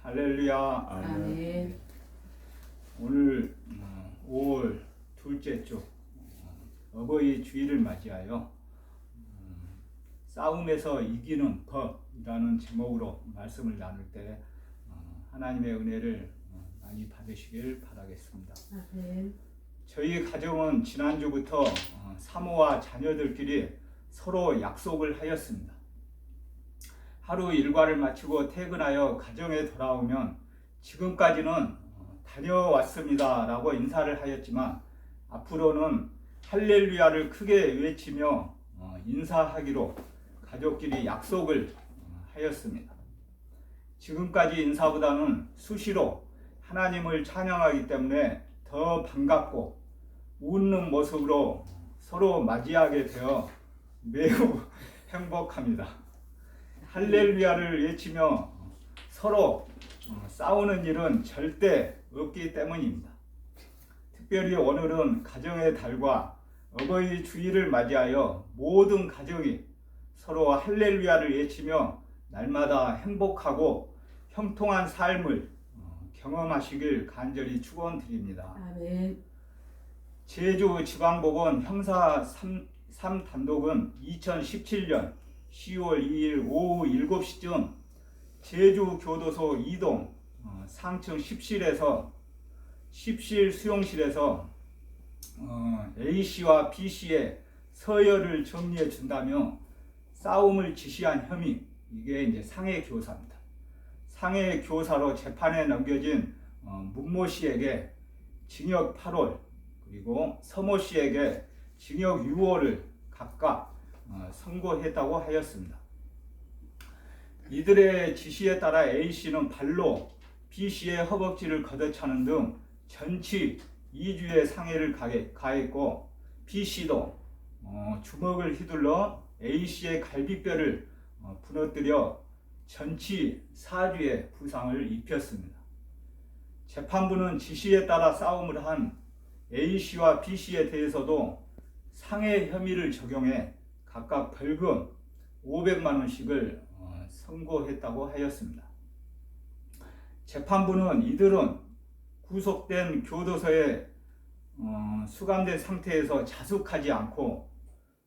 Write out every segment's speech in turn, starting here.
할렐루야. 아멘. 오늘 5월 둘째 주 어버이 주일을 맞이하여 싸움에서 이기는 법이라는 제목으로 말씀을 나눌 때 하나님의 은혜를 많이 받으시길 바라겠습니다. 아멘. 저희 가정은 지난주부터 사모와 자녀들끼리 서로 약속을 하였습니다. 하루 일과를 마치고 퇴근하여 가정에 돌아오면 지금까지는 다녀왔습니다 라고 인사를 하였지만 앞으로는 할렐루야를 크게 외치며 인사하기로 가족끼리 약속을 하였습니다. 지금까지 인사보다는 수시로 하나님을 찬양하기 때문에 더 반갑고 웃는 모습으로 서로 맞이하게 되어 매우 행복합니다. 할렐루야를 외치며 서로 싸우는 일은 절대 없기 때문입니다. 특별히 오늘은 가정의 달과 어버이 주일을 맞이하여 모든 가정이 서로 할렐루야를 외치며 날마다 행복하고 형통한 삶을 경험하시길 간절히 축원드립니다. 아멘. 제주지방법원 형사 3단독은 2017년 10월 2일 오후 7시쯤 제주교도소 2동 상층 10실 수용실에서 A씨와 B씨의 서열을 정리해 준다며 싸움을 지시한 혐의, 이게 이제 상해 교사입니다. 상해 교사로 재판에 넘겨진 문모 씨에게 징역 8월, 그리고 서모 씨에게 징역 6월을 각각 선고했다고 하였습니다. 이들의 지시에 따라 A씨는 발로 B씨의 허벅지를 걷어차는 등 전치 2주의 상해를 가했고 B씨도 주먹을 휘둘러 A씨의 갈비뼈를 부러뜨려 전치 4주의 부상을 입혔습니다. 재판부는 지시에 따라 싸움을 한 A씨와 B씨에 대해서도 상해 혐의를 적용해 각각 벌금 500만 원씩을 선고했다고 하였습니다. 재판부는 이들은 구속된 교도소에 수감된 상태에서 자숙하지 않고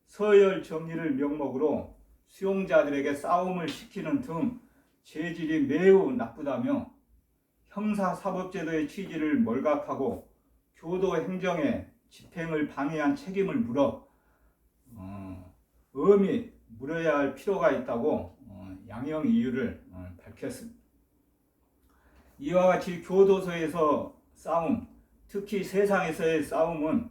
서열 정리를 명목으로 수용자들에게 싸움을 시키는 등 죄질이 매우 나쁘다며 형사사법제도의 취지를 몰각하고 교도 행정의 집행을 방해한 책임을 물어 엄히 물어야 할 필요가 있다고 양형 이유를 밝혔습니다. 이와 같이 교도소에서 싸움, 특히 세상에서의 싸움은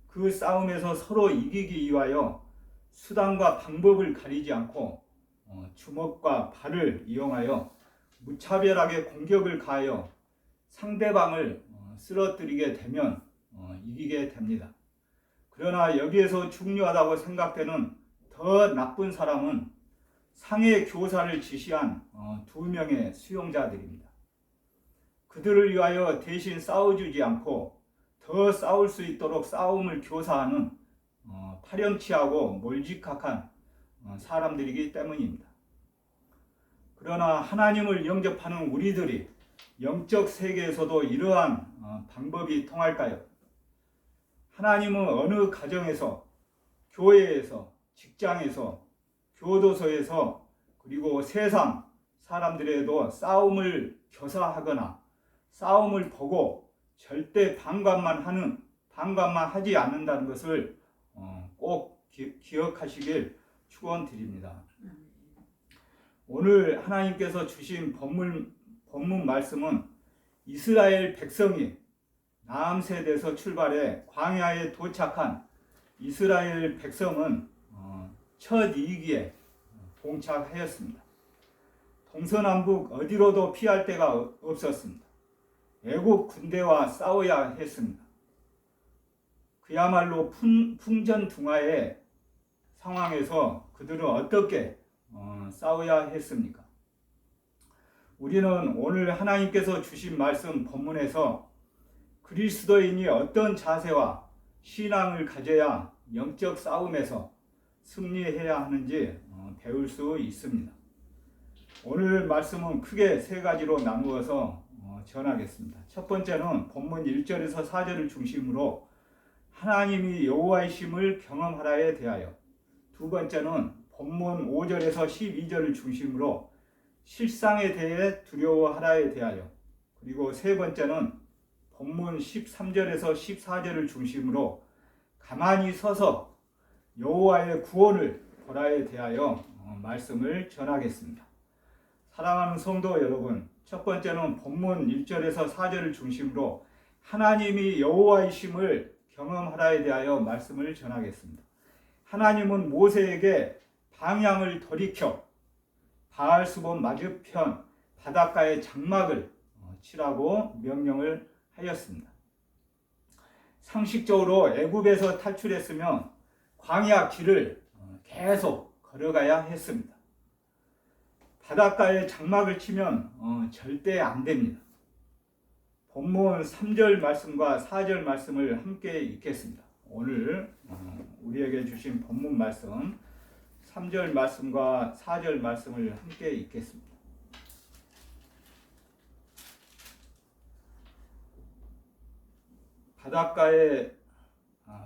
그 싸움에서 서로 이기기 위하여 수단과 방법을 가리지 않고 주먹과 발을 이용하여 무차별하게 공격을 가하여 상대방을 쓰러뜨리게 되면 이기게 됩니다. 그러나 여기에서 중요하다고 생각되는 더 나쁜 사람은 상해 교사를 지시한 2명의 수용자들입니다. 그들을 위하여 대신 싸워주지 않고 더 싸울 수 있도록 싸움을 교사하는 파렴치하고 몰직각한 사람들이기 때문입니다. 그러나 하나님을 영접하는 우리들이 영적 세계에서도 이러한 방법이 통할까요? 하나님은 어느 가정에서, 교회에서, 직장에서, 교도소에서, 그리고 세상 사람들에도 싸움을 교사하거나 싸움을 보고 절대 방관만 하지 않는다는 것을 꼭 기억하시길 축원드립니다. 오늘 하나님께서 주신 본문 말씀은 이스라엘 백성이 남세대에서 출발해 광야에 도착한 이스라엘 백성은 첫 이기에 봉착하였습니다. 동서남북 어디로도 피할 데가 없었습니다. 애국 군대와 싸워야 했습니다. 그야말로 풍전등화의 상황에서 그들은 어떻게 싸워야 했습니까? 우리는 오늘 하나님께서 주신 말씀 본문에서 그리스도인이 어떤 자세와 신앙을 가져야 영적 싸움에서 승리해야 하는지 배울 수 있습니다. 오늘 말씀은 크게 세 가지로 나누어서 전하겠습니다. 첫 번째는 본문 1절에서 4절을 중심으로 하나님이 여호와이심을 경험하라에 대하여, 두 번째는 본문 5절에서 12절을 중심으로 실상에 대해 두려워하라에 대하여, 그리고 세 번째는 본문 13절에서 14절을 중심으로 가만히 서서 여호와의 구원을 보라에 대하여 말씀을 전하겠습니다. 사랑하는 성도 여러분, 첫 번째는 본문 1절에서 4절을 중심으로 하나님이 여호와이심을 경험하라에 대하여 말씀을 전하겠습니다. 하나님은 모세에게 방향을 돌이켜 바알수본 맞은편 바닷가에 장막을 치라고 명령을 하였습니다. 상식적으로 애굽에서 탈출했으면 광야 길을 계속 걸어가야 했습니다. 바닷가에 장막을 치면 절대 안 됩니다. 본문 3절 말씀과 4절 말씀을 함께 읽겠습니다. 오늘 우리에게 주신 본문 말씀 3절 말씀과 4절 말씀을 함께 읽겠습니다. 바닷가에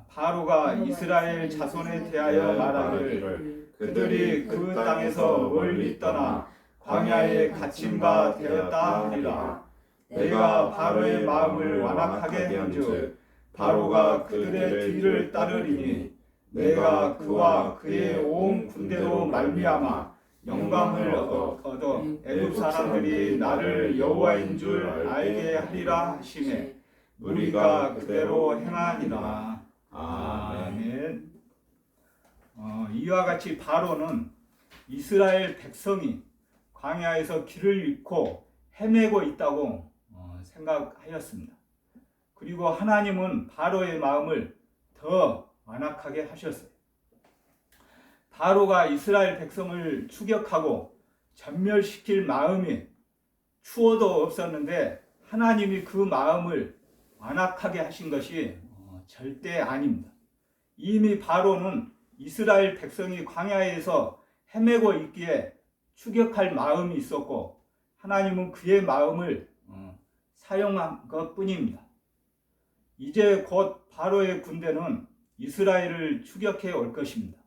바로가 이스라엘 자손에 대하여 말하기를 그들이 그 땅에서 멀리 떠나 광야에 갇힌 바 되었다 하리라. 내가 바로의 마음을 완악하게 한즉 바로가 그들의 뒤를 따르리니 내가 그와 그의 온 군대로 말미암아 영광을 얻어 애굽 사람들이 나를 여호와인 줄 알게 하리라 하시매 우리가 그대로 행하니라. 아멘. 이와 같이 바로는 이스라엘 백성이 광야에서 길을 잃고 헤매고 있다고 생각하였습니다. 그리고 하나님은 바로의 마음을 더 완악하게 하셨어요. 바로가 이스라엘 백성을 추격하고 전멸시킬 마음이 추워도 없었는데 하나님이 그 마음을 완악하게 하신 것이 절대 아닙니다. 이미 바로는 이스라엘 백성이 광야에서 헤매고 있기에 추격할 마음이 있었고 하나님은 그의 마음을 사용한 것뿐입니다. 이제 곧 바로의 군대는 이스라엘을 추격해 올 것입니다.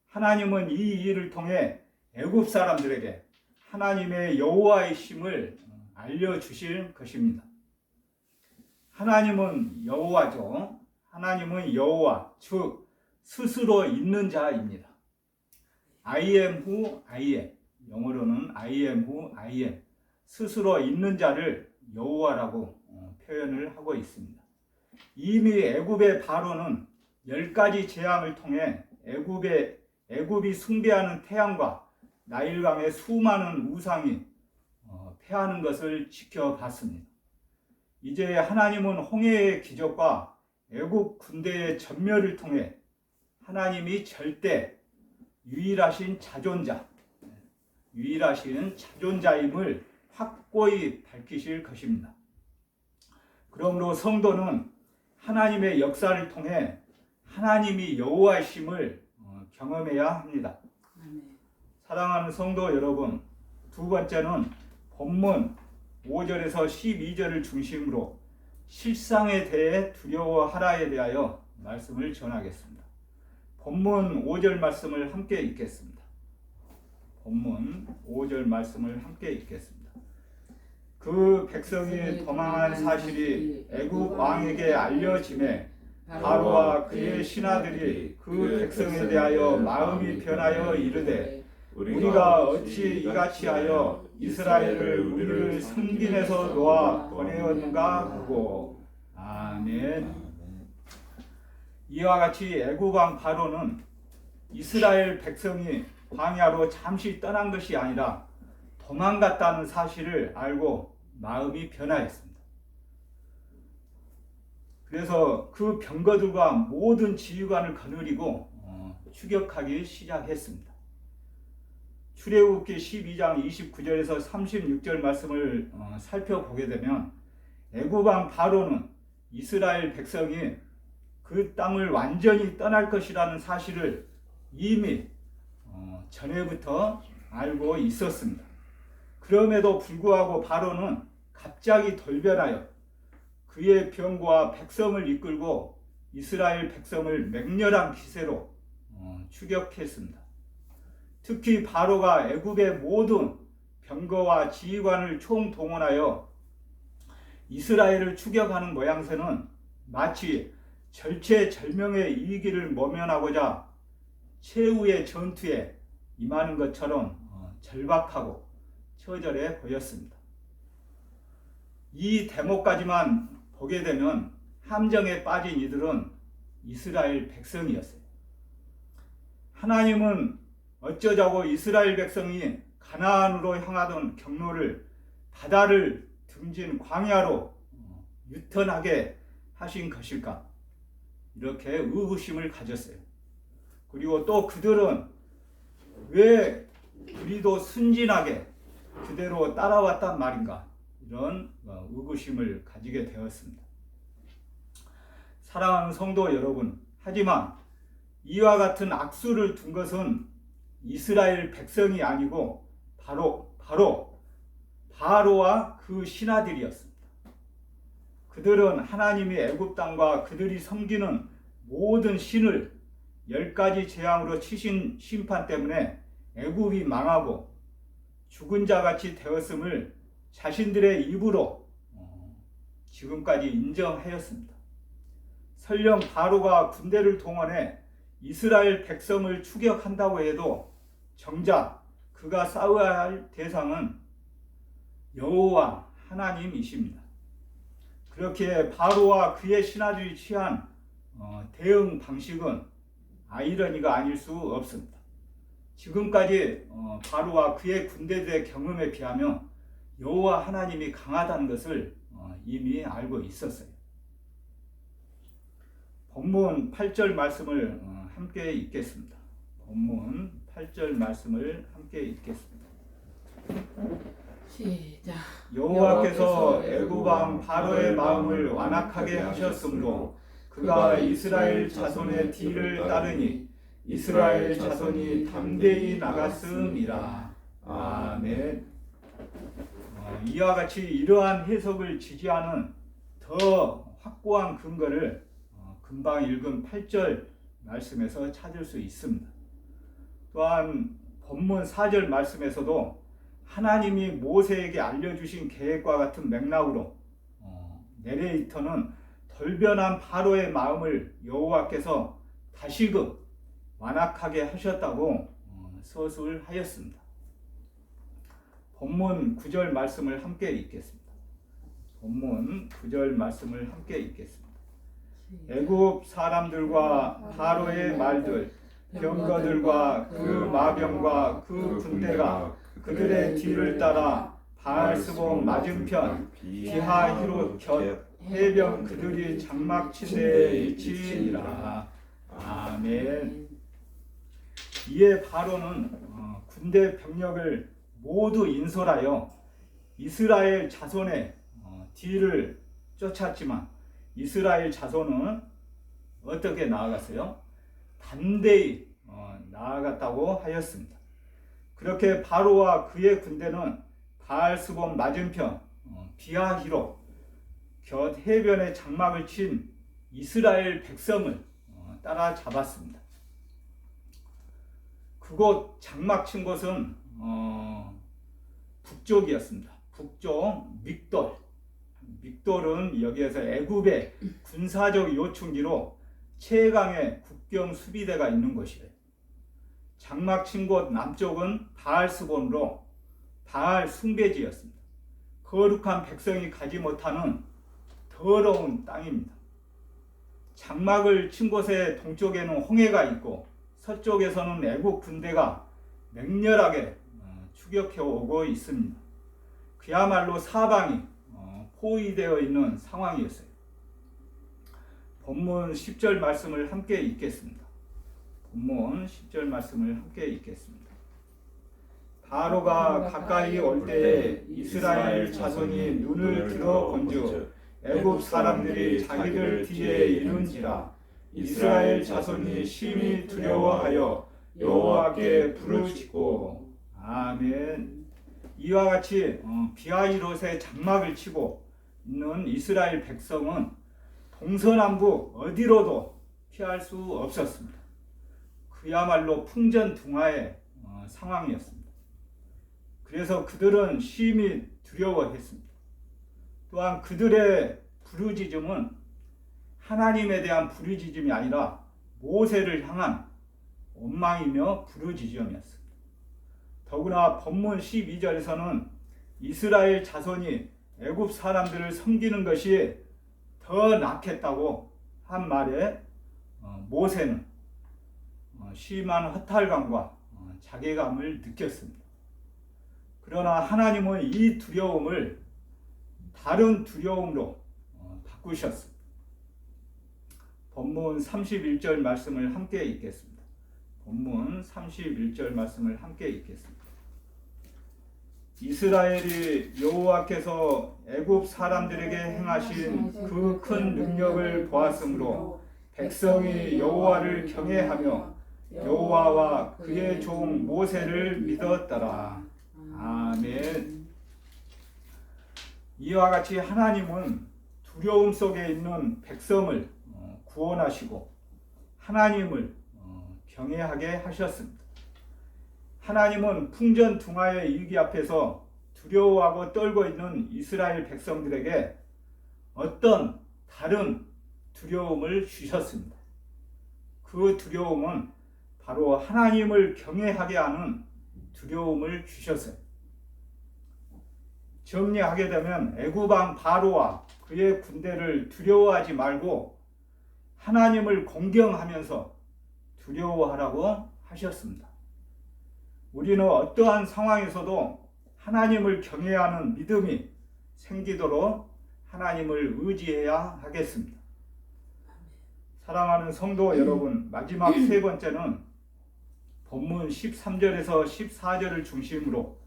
하나님은 이 일을 통해 애굽 사람들에게 하나님의 여호와이심을 알려주실 것입니다. 하나님은 여호와죠. 하나님은 여호와, 즉 스스로 있는 자입니다. I am who I am. 영어로는 I am who I am. 스스로 있는 자를 여호와라고 표현을 하고 있습니다. 이미 애굽의 바로는 10가지 재앙을 통해 애굽이 숭배하는 태양과 나일강의 수많은 우상이 패하는 것을 지켜봤습니다. 이제 하나님은 홍해의 기적과 애굽 군대의 전멸을 통해 하나님이 절대 유일하신 자존자임을 확고히 밝히실 것입니다. 그러므로 성도는 하나님의 역사를 통해 하나님이 여호와이심을 경험해야 합니다. 사랑하는 성도 여러분, 두 번째는 본문 5절에서 12절을 중심으로 실상에 대해 두려워하라에 대하여 말씀을 전하겠습니다. 본문 5절 말씀을 함께 읽겠습니다. 본문 5절 말씀을 함께 읽겠습니다. 그 백성이 도망한 사실이 애굽 왕에게 알려지매 바로와 그의 신하들이 그 백성에 대하여 마음이 변하여 이르되 우리가 어찌 이같이 하여 이스라엘을 우리를 승빈에서 놓아 보내었는가 하고. 아멘. 이와 같이 애굽 왕 바로는 이스라엘 백성이 광야로 잠시 떠난 것이 아니라 도망갔다는 사실을 알고 마음이 변하였습니다. 그래서 그 병거들과 모든 지휘관을 거느리고 추격하기 시작했습니다. 출애굽기 12장 29절에서 36절 말씀을 살펴보게 되면 애굽 왕 바로는 이스라엘 백성이 그 땅을 완전히 떠날 것이라는 사실을 이미 전에부터 알고 있었습니다. 그럼에도 불구하고 바로는 갑자기 돌변하여 그의 병거와 백성을 이끌고 이스라엘 백성을 맹렬한 기세로 추격했습니다. 특히 바로가 애굽의 모든 병거와 지휘관을 총동원하여 이스라엘을 추격하는 모양새는 마치 절체절명의 이기를 모면하고자 최후의 전투에 임하는 것처럼 절박하고 처절해 보였습니다. 이 대목까지만 보게 되면 함정에 빠진 이들은 이스라엘 백성이었어요. 하나님은 어쩌자고 이스라엘 백성이 가나안으로 향하던 경로를 바다를 등진 광야로 유턴하게 하신 것일까? 이렇게 의구심을 가졌어요. 그리고 또 그들은 왜 우리도 순진하게 그대로 따라왔단 말인가? 이런 의구심을 가지게 되었습니다. 사랑하는 성도 여러분, 하지만 이와 같은 악수를 둔 것은 이스라엘 백성이 아니고 바로 바로와 그 신하들이었습니다. 그들은 하나님이 애굽 땅과 그들이 섬기는 모든 신을 10가지 재앙으로 치신 심판 때문에 애굽이 망하고 죽은 자같이 되었음을 자신들의 입으로 지금까지 인정하였습니다. 설령 바로가 군대를 동원해 이스라엘 백성을 추격한다고 해도 정작 그가 싸워야 할 대상은 여호와 하나님이십니다. 그렇게 바로와 그의 신하들이 취한 대응 방식은 아이러니가 아닐 수 없습니다. 지금까지 바로와 그의 군대들의 경험에 비하면 여호와 하나님이 강하다는 것을 이미 알고 있었어요. 본문 8절 말씀을 함께 읽겠습니다. 본문 8절 말씀을 함께 읽겠습니다. 시작. 여호와께서 애굽 왕 바로의 마음을 완악하게 하셨으므로 그가 이스라엘 자손의 뒤를 따르니 이스라엘 자손이 담대히 나갔음이라. 아멘. 이와 같이 이러한 해석을 지지하는 더 확고한 근거를 금방 읽은 8절 말씀에서 찾을 수 있습니다. 또한 본문 4절 말씀에서도 하나님이 모세에게 알려주신 계획과 같은 맥락으로 내레이터는 돌변한 바로의 마음을 여호와께서 다시금 완악하게 하셨다고 서술하였습니다. 본문 9절 말씀을 함께 읽겠습니다. 본문 9절 말씀을 함께 읽겠습니다. 애굽 사람들과 바로의 말들, 병거들과 그 마병과 그 군대가 그들의 뒤를 따라 바알스본 맞은편 비하히롯 곁 해변 그들이 장막 친 데에 이치니라. 아멘. 이에 바로는 군대 병력을 모두 인솔하여 이스라엘 자손의 뒤를 쫓았지만 이스라엘 자손은 어떻게 나아갔어요? 담대히 나아갔다고 하였습니다. 그렇게 바로와 그의 군대는 바알스본 맞은편 비하히로 곁 해변에 장막을 친 이스라엘 백성을 따라잡았습니다. 그곳 장막 친 곳은 북쪽이었습니다. 북쪽 믹돌은 여기에서 애굽의 군사적 요충지로 최강의 국경 수비대가 있는 곳이에요. 장막 친 곳 남쪽은 바알스본으로 바알 숭배지였습니다. 거룩한 백성이 가지 못하는 더러운 땅입니다. 장막을 친 곳의 동쪽에는 홍해가 있고 서쪽에서는 애국 군대가 맹렬하게 추격해 오고 있습니다. 그야말로 사방이 포위되어 있는 상황이었어요. 본문 10절 말씀을 함께 읽겠습니다. 본문 10절 말씀을 함께 읽겠습니다. 바로가 가까이 올 때에 이스라엘 자손이 눈을 들어 본즉 애굽 사람들이 자기들 뒤에 이른지라. 이스라엘 자손이 심히 두려워하여 여호와께 부르짖고. 아멘. 이와 같이 비하이롯의 장막을 치고 있는 이스라엘 백성은 동서남북 어디로도 피할 수 없었습니다. 그야말로 풍전등화의 상황이었습니다. 그래서 그들은 심히 두려워했습니다. 또한 그들의 부르짖음은 하나님에 대한 부르짖음이 아니라 모세를 향한 원망이며 부르짖음이었습니다. 더구나 본문 12절에서는 이스라엘 자손이 애굽 사람들을 섬기는 것이 더 낫겠다고 한 말에 모세는 심한 허탈감과 자괴감을 느꼈습니다. 그러나 하나님은 이 두려움을 다른 두려움으로 바꾸셨습니다. 본문 31절 말씀을 함께 읽겠습니다. 본문 31절 말씀을 함께 읽겠습니다. 이스라엘이 여호와께서 애굽 사람들에게 행하신 그 큰 능력을 보았으므로 백성이 여호와를 경외하며 여호와와 그의 종 모세를 믿었더라. 아멘. 이와 같이 하나님은 두려움 속에 있는 백성을 구원하시고 하나님을 경외하게 하셨습니다. 하나님은 풍전등화의 일기 앞에서 두려워하고 떨고 있는 이스라엘 백성들에게 어떤 다른 두려움을 주셨습니다. 그 두려움은 바로 하나님을 경외하게 하는 두려움을 주셨어요. 정리하게 되면 애굽 왕 바로와 그의 군대를 두려워하지 말고 하나님을 공경하면서 두려워하라고 하셨습니다. 우리는 어떠한 상황에서도 하나님을 경외하는 믿음이 생기도록 하나님을 의지해야 하겠습니다. 사랑하는 성도 여러분, 마지막 세 번째는 본문 13절에서 14절을 중심으로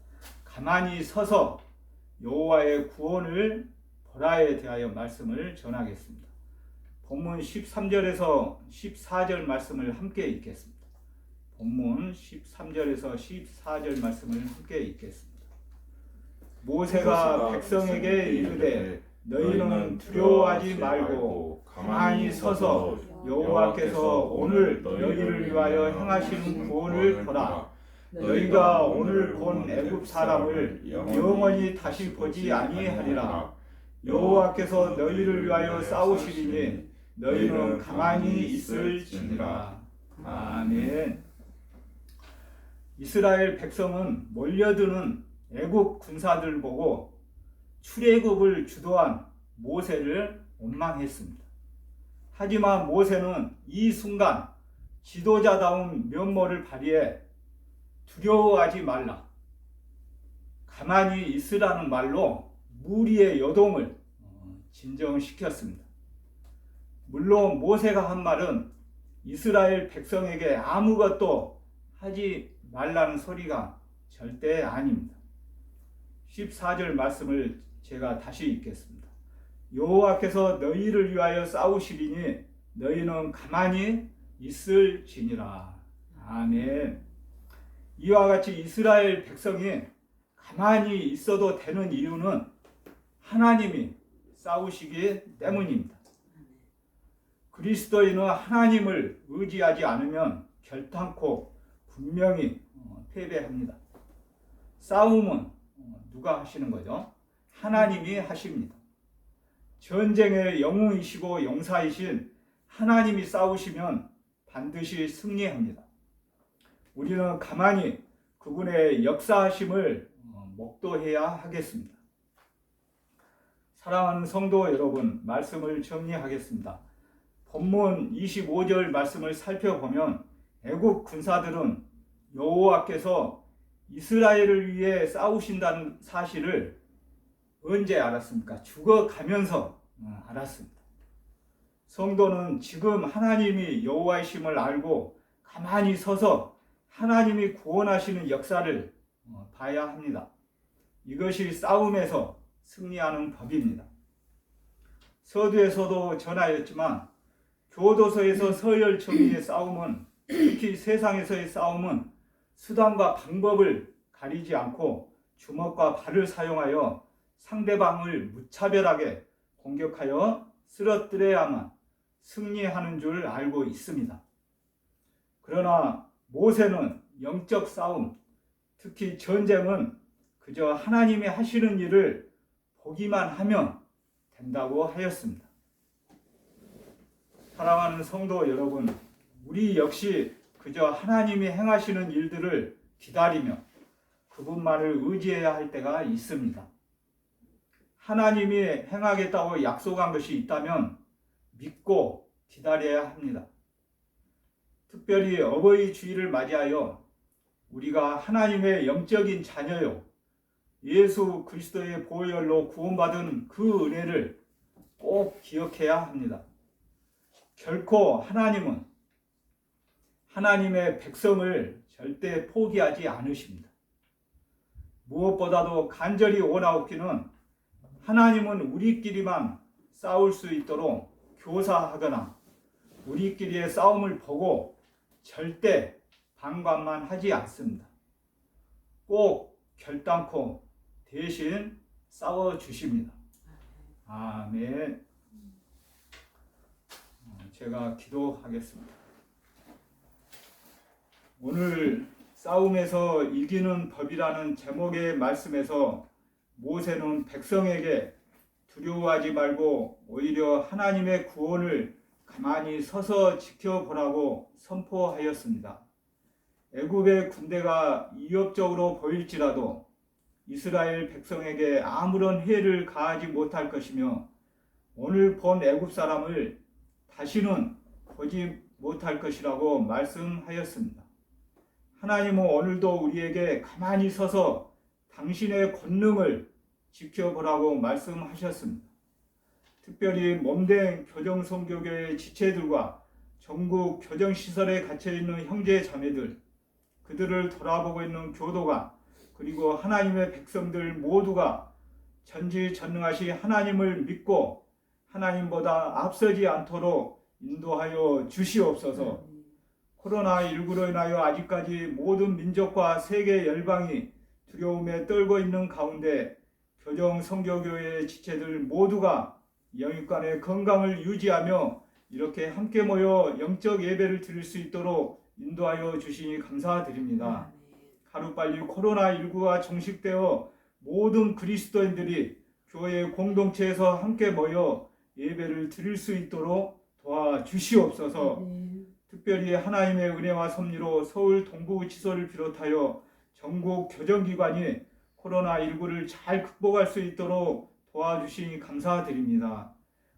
가만히 서서 여호와의 구원을 보라에 대하여 말씀을 전하겠습니다. 본문 13절에서 14절 말씀을 함께 읽겠습니다. 본문 13절에서 14절 말씀을 함께 읽겠습니다. 모세가 백성에게 이르되 너희는 두려워하지 말고 가만히 서서 여호와께서 오늘 너희를 위하여 행하시는 구원을 보라. 너희가 오늘 본 애굽 사람을 영원히 다시 보지 아니하리라. 여호와께서 너희를 위하여 싸우시리니 너희는 가만히 있을지니라. 아멘. 이스라엘 백성은 몰려드는 애굽 군사들을 보고 출애굽을 주도한 모세를 원망했습니다. 하지만 모세는 이 순간 지도자다운 면모를 발휘해 두려워하지 말라, 가만히 있으라는 말로 무리의 요동을 진정시켰습니다. 물론 모세가 한 말은 이스라엘 백성에게 아무것도 하지 말라는 소리가 절대 아닙니다. 14절 말씀을 제가 다시 읽겠습니다. 여호와께서 너희를 위하여 싸우시리니 너희는 가만히 있을지니라. 아멘. 이와 같이 이스라엘 백성이 가만히 있어도 되는 이유는 하나님이 싸우시기 때문입니다. 그리스도인은 하나님을 의지하지 않으면 결단코 분명히 패배합니다. 싸움은 누가 하시는 거죠? 하나님이 하십니다. 전쟁의 영웅이시고 용사이신 하나님이 싸우시면 반드시 승리합니다. 우리는 가만히 그분의 역사하심을 목도해야 하겠습니다. 사랑하는 성도 여러분, 말씀을 정리하겠습니다. 본문 25절 말씀을 살펴보면 애굽 군사들은 여호와께서 이스라엘을 위해 싸우신다는 사실을 언제 알았습니까? 죽어가면서 알았습니다. 성도는 지금 하나님이 여호와이심을 알고 가만히 서서 하나님이 구원하시는 역사를 봐야 합니다. 이것이 싸움에서 승리하는 법입니다. 서두에서도 전하였지만 교도소에서 서열청의의 싸움은, 특히 세상에서의 싸움은 수단과 방법을 가리지 않고 주먹과 발을 사용하여 상대방을 무차별하게 공격하여 쓰러뜨려야만 승리하는 줄 알고 있습니다. 그러나 모세는 영적 싸움, 특히 전쟁은 그저 하나님이 하시는 일을 보기만 하면 된다고 하였습니다. 사랑하는 성도 여러분, 우리 역시 그저 하나님이 행하시는 일들을 기다리며 그분만을 의지해야 할 때가 있습니다. 하나님이 행하겠다고 약속한 것이 있다면 믿고 기다려야 합니다. 특별히 어버이 주일을 맞이하여 우리가 하나님의 영적인 자녀요, 예수 그리스도의 보혈로 구원받은 그 은혜를 꼭 기억해야 합니다. 결코 하나님은 하나님의 백성을 절대 포기하지 않으십니다. 무엇보다도 간절히 원하옵기는 하나님은 우리끼리만 싸울 수 있도록 교사하거나 우리끼리의 싸움을 보고 절대 방관만 하지 않습니다. 꼭 결단코 대신 싸워주십니다. 아멘. 제가 기도하겠습니다. 오늘 싸움에서 이기는 법이라는 제목의 말씀에서 모세는 백성에게 두려워하지 말고 오히려 하나님의 구원을 가만히 서서 지켜보라고 선포하였습니다. 애굽의 군대가 위협적으로 보일지라도 이스라엘 백성에게 아무런 해를 가하지 못할 것이며 오늘 본 애굽 사람을 다시는 보지 못할 것이라고 말씀하였습니다. 하나님은 오늘도 우리에게 가만히 서서 당신의 권능을 지켜보라고 말씀하셨습니다. 특별히 몸된 교정선교교의 지체들과 전국 교정시설에 갇혀있는 형제 자매들, 그들을 돌아보고 있는 교도관, 그리고 하나님의 백성들 모두가 전지전능하신 하나님을 믿고 하나님보다 앞서지 않도록 인도하여 주시옵소서. 코로나19로 인하여 아직까지 모든 민족과 세계 열방이 두려움에 떨고 있는 가운데 교정 선교교회의 지체들 모두가 영육간의 건강을 유지하며 이렇게 함께 모여 영적 예배를 드릴 수 있도록 인도하여 주시니 감사드립니다. 하루빨리 코로나19가 종식되어 모든 그리스도인들이 교회 공동체에서 함께 모여 예배를 드릴 수 있도록 도와주시옵소서. 특별히 하나님의 은혜와 섭리로 서울 동부지소를 비롯하여 전국 교정기관이 코로나19를 잘 극복할 수 있도록 도와주시니 감사드립니다.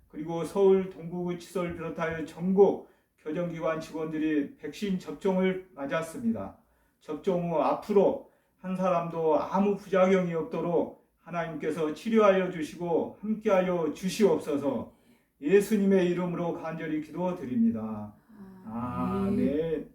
그리고 서울 동부지소를 비롯하여 전국 교정기관 직원들이 백신 접종을 맞았습니다. 접종 후 앞으로 한 사람도 아무 부작용이 없도록 하나님께서 치료하여 주시고 함께하여 주시옵소서. 예수님의 이름으로 간절히 기도드립니다. 아멘.